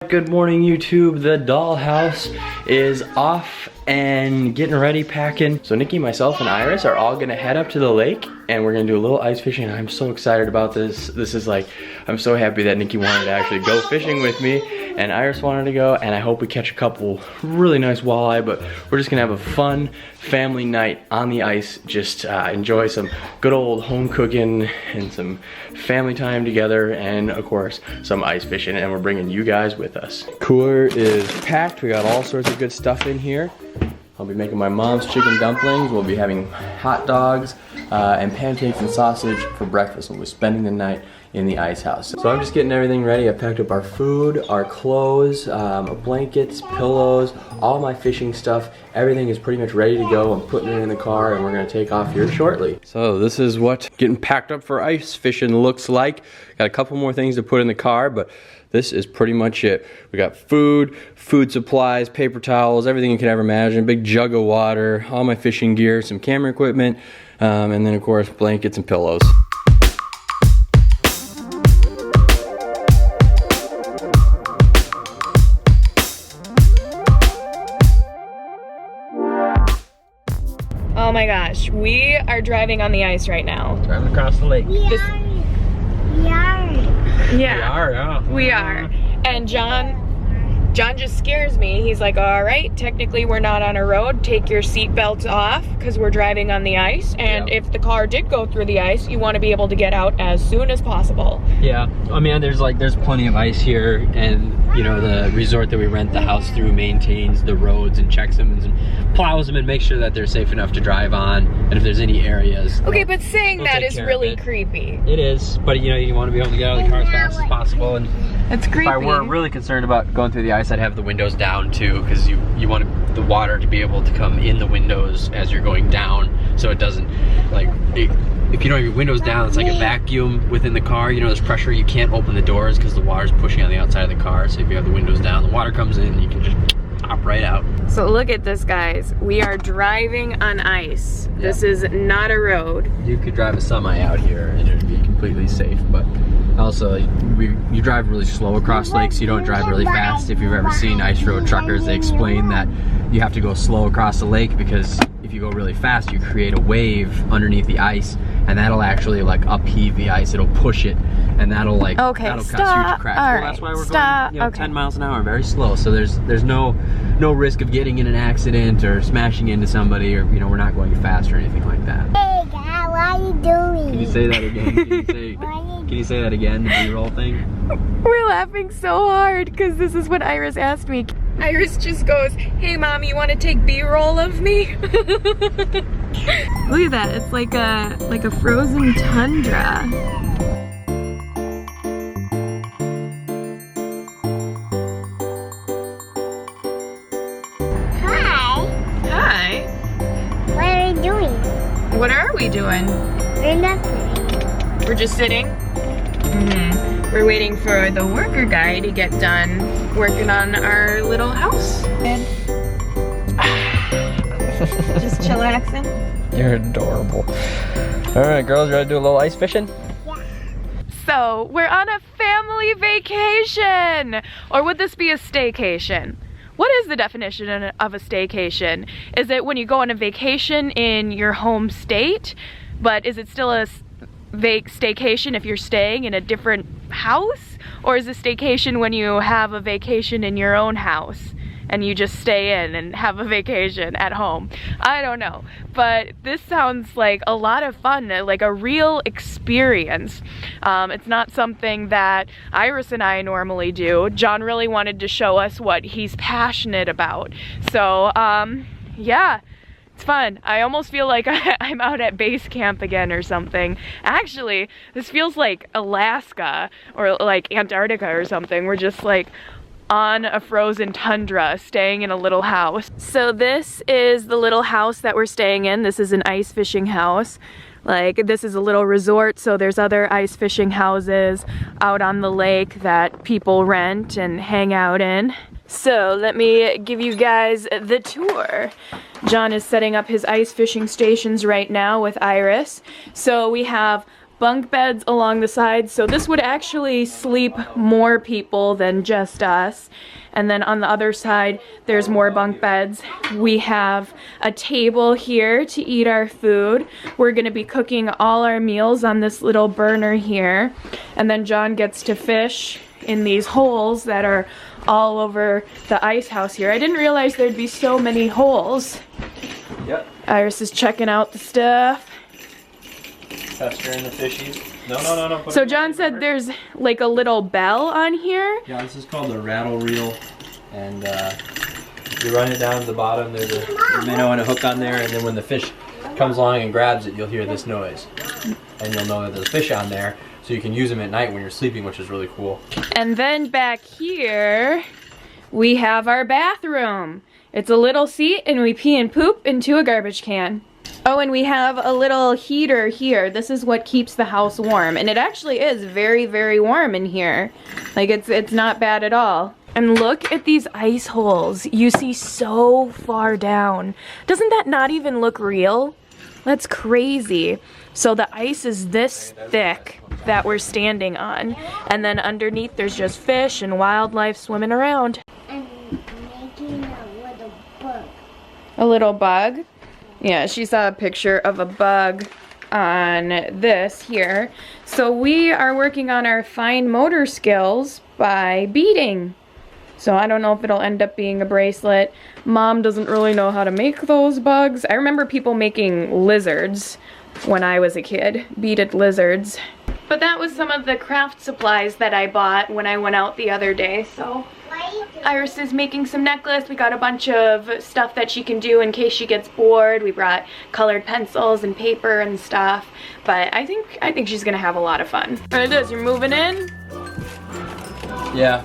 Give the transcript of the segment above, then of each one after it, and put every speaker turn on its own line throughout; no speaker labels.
What? Good morning, YouTube. The dollhouse is off and getting ready, packing. So Nikki, myself, and Iris are all gonna head up to the lake and we're gonna do a little ice fishing. I'm so excited about this. This is like, I'm so happy that Nikki wanted to actually go fishing with me and Iris wanted to go, and I hope we catch a couple really nice walleye, but we're just gonna have a fun family night on the ice. Just enjoy some good old home cooking and some family time together, and of course, some ice fishing, and we're bringing you guys with us. Cooler is packed. We got all sorts of good stuff in here. I'll be making my mom's chicken dumplings. We'll be having hot dogs and pancakes and sausage for breakfast. We'll be spending the night in the ice house. So I'm just getting everything ready. I packed up our food, our clothes, blankets, pillows, all my fishing stuff. Everything is pretty much ready to go. I'm putting it in the car and we're gonna take off here shortly. So this is what getting packed up for ice fishing looks like. Got a couple more things to put in the car, but this is pretty much it. We got food, food supplies, paper towels, everything you could ever imagine, big jug of water, all my fishing gear, some camera equipment, and then of course blankets and pillows.
Oh my gosh, we are driving on the ice right now.
Driving across the lake.
We
We
are. And John just scares me. He's like, all right, technically we're not on a road. Take your seatbelts off because we're driving on the ice. And if the car did go through the ice, you want to be able to get out as soon as possible.
Yeah, I mean, there's plenty of ice here, and you know, the resort that we rent the house through maintains the roads and checks them and plows them and makes sure that they're safe enough to drive on. And if there's any areas,
okay, but saying that is really creepy.
It is, but you know, you want to be able to get out of the car as fast as possible. And
it's creepy.
If I were really concerned about going through the ice, I'd have the windows down too, because you want the water to be able to come in the windows as you're going down, so it doesn't if you don't have your windows down, it's like a vacuum within the car. You know, there's pressure. You can't open the doors because the water's pushing on the outside of the car. So if you have the windows down, the water comes in and you can just hop right out.
So look at this, guys. We are driving on ice. Yep. This is not a road.
You could drive a semi out here and it'd be completely safe, but also you drive really slow across lakes. You don't drive really fast. If you've ever seen ice road truckers, they explain that you have to go slow across the lake because if you go really fast, you create a wave underneath the ice, and that'll actually like upheave the ice. It'll push it, and that'll cause huge cracks. Well, that's why we're going, you know, 10 miles an hour, very slow. So there's no risk of getting in an accident or smashing into somebody, or you know, we're not going fast or anything like that.
Hey Dad, what are you doing?
Can you say that again? Can you say that again, the B-roll thing?
We're laughing so hard because this is what Iris asked me. Iris just goes, hey mom, you want to take B-roll of me? Look at that, it's like a frozen tundra.
Hi.
Hi.
What are you doing?
What are we doing?
We're nothing.
We're just sitting. We're waiting for the worker guy to get done working on our little house. Just chillaxing.
You're adorable. All right, girls, ready to do a little ice fishing?
Yeah.
So, we're on a family vacation! Or would this be a staycation? What is the definition of a staycation? Is it when you go on a vacation in your home state, but is it still a staycation if you're staying in a different house? Or is a staycation when you have a vacation in your own house and you just stay in and have a vacation at home? I don't know, but this sounds like a lot of fun, like a real experience. It's not something that Iris and I normally do. John really wanted to show us what he's passionate about. So yeah, it's fun. I almost feel like I'm out at base camp again or something. Actually, this feels like Alaska or like Antarctica or something. We're just like on a frozen tundra, staying in a little house. So this is the little house that we're staying in. This is an ice fishing house. Like, this is a little resort, so there's other ice fishing houses out on the lake that people rent and hang out in. So let me give you guys the tour. John is setting up his ice fishing stations right now with Iris. So we have bunk beds along the sides, so this would actually sleep more people than just us. And then on the other side, there's more bunk beds. We have a table here to eat our food. We're gonna be cooking all our meals on this little burner here. And then John gets to fish in these holes that are all over the ice house here. I didn't realize there'd be so many holes.
Yep.
Iris is checking out the stuff.
Testing the fishies. No.
So John said there's like a little bell on here.
Yeah, this is called the rattle reel, and you run it down to the bottom. There's a minnow and a hook on there, and then when the fish comes along and grabs it, you'll hear this noise, and you'll know that there's a fish on there, so you can use them at night when you're sleeping, which is really cool.
And then back here, we have our bathroom. It's a little seat, and we pee and poop into a garbage can. Oh, and we have a little heater here. This is what keeps the house warm. And it actually is very, very warm in here. Like, it's not bad at all. And look at these ice holes. You see so far down. Doesn't that not even look real? That's crazy. So the ice is this thick that we're standing on. And then underneath there's just fish and wildlife swimming around.
I'm making a little bug.
A little bug? Yeah, she saw a picture of a bug on this here. So we are working on our fine motor skills by beading. So I don't know if it'll end up being a bracelet. Mom doesn't really know how to make those bugs. I remember people making lizards when I was a kid, beaded lizards. But that was some of the craft supplies that I bought when I went out the other day, so. Iris is making some necklace. We got a bunch of stuff that she can do in case she gets bored. We brought colored pencils and paper and stuff. But I think she's gonna have a lot of fun. Alright, Liz, you're moving in?
Yeah,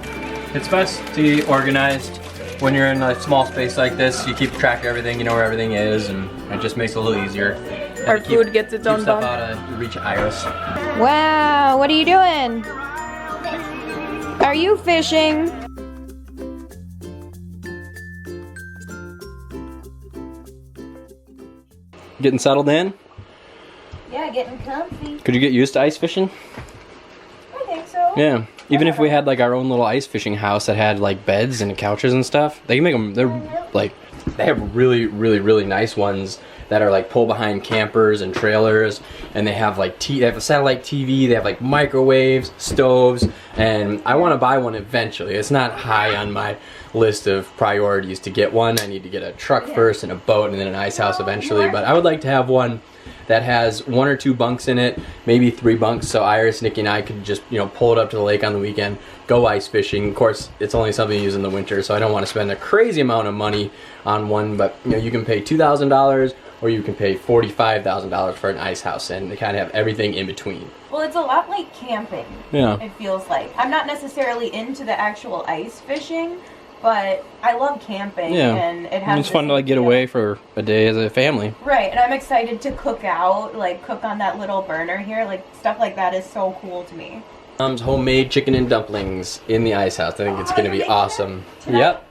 it's best to be organized. When you're in a small space like this, you keep track of everything, you know where everything is, and it just makes it a little easier.
Our food gets its own
stuff
bump.
out of reach of Iris.
Wow, what are you doing? Are you fishing?
Getting settled in?
Yeah, getting comfy.
Could you get used to ice fishing?
I think so.
Yeah. Even if we had like our own little ice fishing house that had like beds and couches and stuff, they can make them, they have really, really, really nice ones that are like pull behind campers and trailers, and they have like they have a satellite TV, they have like microwaves, stoves, and I want to buy one eventually. It's not high on my list of priorities to get one. I need to get a truck first and a boat and then an ice house eventually, but I would like to have one that has 1 or 2 bunks in it, maybe 3 bunks, so Iris, Nikki, and I could just, you know, pull it up to the lake on the weekend, go ice fishing. Of course, it's only something you use in the winter, so I don't want to spend a crazy amount of money on one, but you know, you can pay $2,000 or you can pay $45,000 for an ice house, and they kind of have everything in between.
Well, it's a lot like camping.
Yeah.
It feels like. I'm not necessarily into the actual ice fishing, but I love camping, and it has.
It's fun to like get away for a day as a family.
Right, and I'm excited to cook out, like cook on that little burner here. Like stuff like that is so cool to me.
Mom's homemade chicken and dumplings in the ice house. I think it's gonna be awesome. Yep.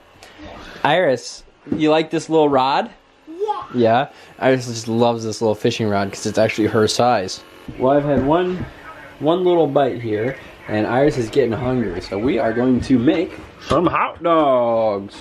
Iris, you like this little rod?
Yeah.
Yeah. Iris just loves this little fishing rod because it's actually her size. Well, I've had one little bite here, and Iris is getting hungry, so we are going to make some hot dogs.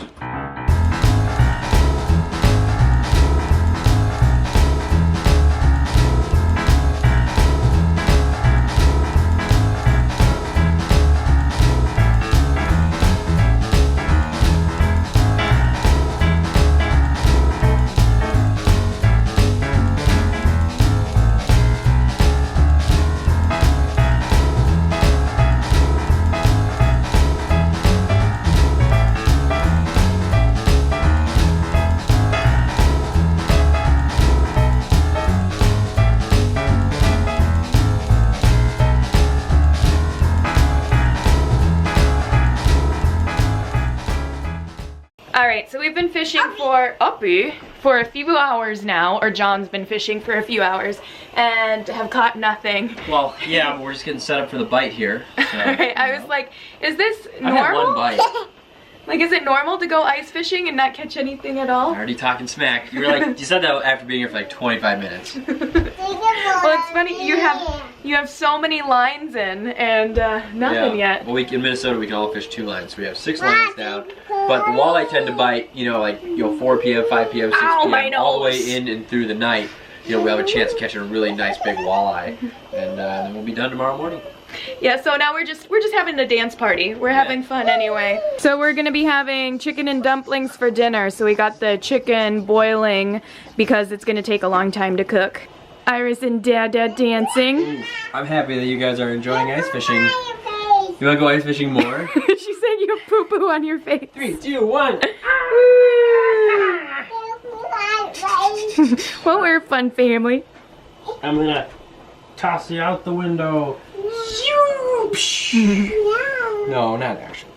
Alright, so we've been fishing for a few hours now, or John's been fishing for a few hours, and have caught nothing.
Well, yeah, but we're just getting set up for the bite here. So.
Alright, I was like, is this
I
normal?
had one bite.
Like, is it normal to go ice fishing and not catch anything at all?
Already talking smack. You were like, you said that after being here for like 25 minutes.
Well, it's funny, you have so many lines in and nothing yet.
Well, in Minnesota we can all fish 2 lines. So we have 6 lines down. But the walleye tend to bite, 4 p.m., 5 p.m., 6 p.m. all the way in and through the night. We'll have a chance of catching a really nice big walleye, and then we'll be done tomorrow morning.
Yeah, so now we're just having a dance party. We're having fun anyway. So we're gonna be having chicken and dumplings for dinner. So we got the chicken boiling because it's gonna take a long time to cook. Iris and Dada dancing.
I'm happy that you guys are enjoying ice fishing. You wanna go ice fishing more?
She said you have poo-poo on your face.
3, 2, 1.
Well, we're a fun family.
I'm gonna toss you out the window.
No, not actually.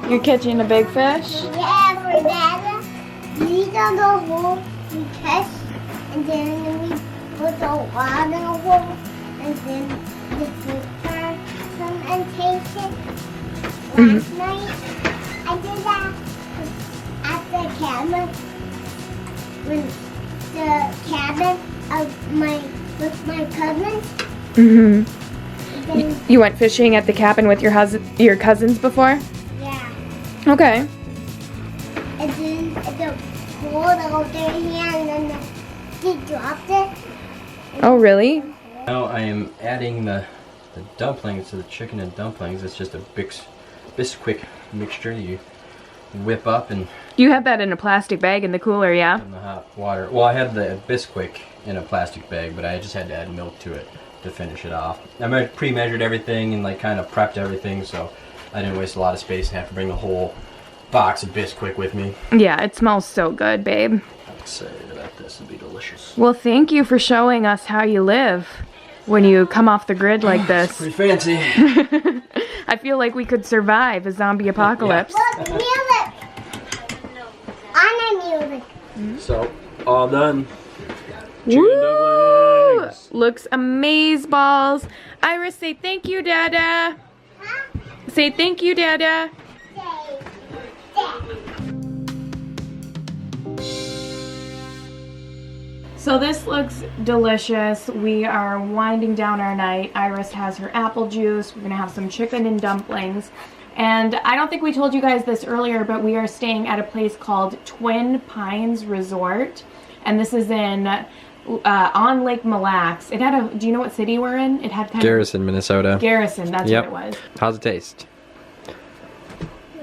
You're catching a big fish?
Yeah, for that, we got the hole, we catch, and then we put the water in the hole, and then the fish come and taste it. Last night, I did that at the cabin, with my cousins. Then,
You went fishing at the cabin with your cousins before?
yeah.
Okay.
And then the hole out there, and then he dropped it.
Oh, really?
Now I am adding the dumplings to the chicken and dumplings. It's just a Bisquick mixture that you whip up and
You had that in a plastic bag in the cooler, yeah?
in the hot water. Well, I had the Bisquick in a plastic bag, but I just had to add milk to it to finish it off. I pre-measured everything and kind of prepped everything, so I didn't waste a lot of space and have to bring the whole box of Bisquick with me.
Yeah, it smells so good, babe.
I'm excited about this. It'll be delicious.
Well, thank you for showing us how you live when you come off the grid like this.
Pretty fancy.
I feel like we could survive a zombie apocalypse.
Look, music! On the music.
So, all done.
Woo! Looks amazeballs. Iris, say thank you, Dada.
Huh?
Say thank you, Dada. So this looks delicious. We are winding down our night. Iris has her apple juice. We're gonna have some chicken and dumplings. And I don't think we told you guys this earlier, but we are staying at a place called Twin Pines Resort. And this is in on Lake Mille Lacs. It had a, do you know what city we're in? It had kind
Garrison, Minnesota.
of Garrison, that's
Yep.
what it was.
How's it taste?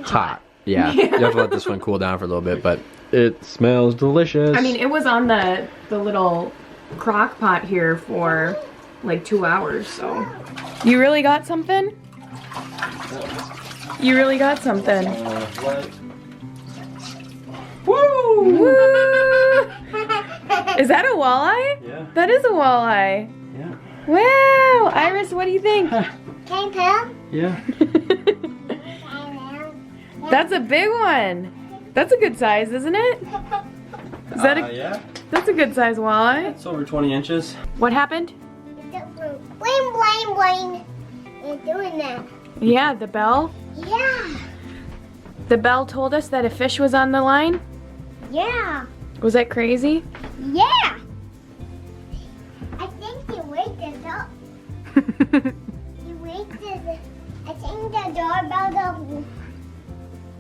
Hot. Yeah. You have to let this one cool down for a little bit, but it smells delicious.
I mean, it was on the little crock pot here for like 2 hours, so. You really got something? You really got something. Woo! Woo! Is that a walleye?
Yeah.
That is a walleye.
Yeah.
Wow! Iris, what do you think?
Can I
Yeah.
That's a big one. That's a good size, isn't it? Is that a,
Yeah.
that's a good size walleye.
It's over 20 inches.
What happened?
Bling, bling, bling. You're doing that.
Yeah, the bell.
Yeah.
The bell told us that a fish was on the line.
Yeah.
Was that crazy?
Yeah. I think you wake this up. You wake this. I think the doorbell goes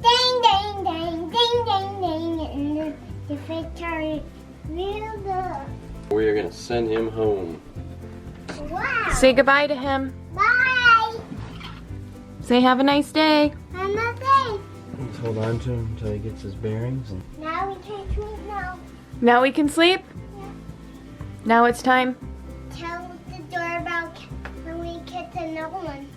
ding, ding, ding, ding, ding, ding, and the fish turns real good.
We are gonna send him home.
Wow.
Say goodbye to him.
Bye.
Say have a nice day.
I'm not there.
Let's hold on to him until he gets his bearings. And
Now we can sleep now.
Now we can sleep?
Yeah.
Now it's time.
Tell the doorbell when we get to know one.